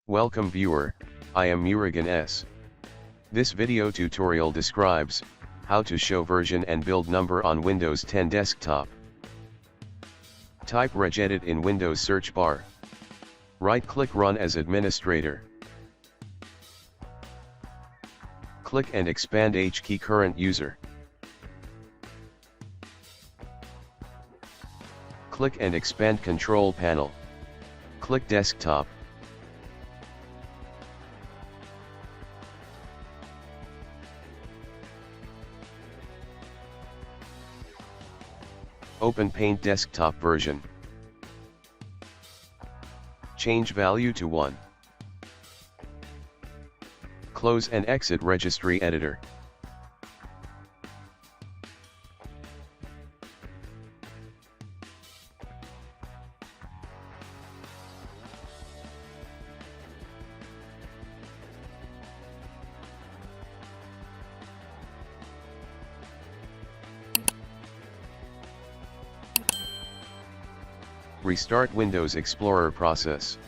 Welcome viewer, I am Murugan S. This video tutorial describes how to show version and build number on Windows 10 desktop. Type regedit in Windows search bar. Right-click Run as administrator. Click and expand HKey current user. Click and expand control panel. Click desktop. Open Paint desktop version. Change value to 1. Close and exit registry editor. Restart Windows Explorer process.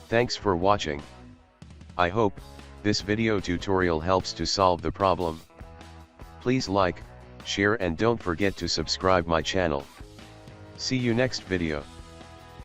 Thanks for watching. I hope this video tutorial helps to solve the problem. Please like, share and don't forget to subscribe my channel. See you next video.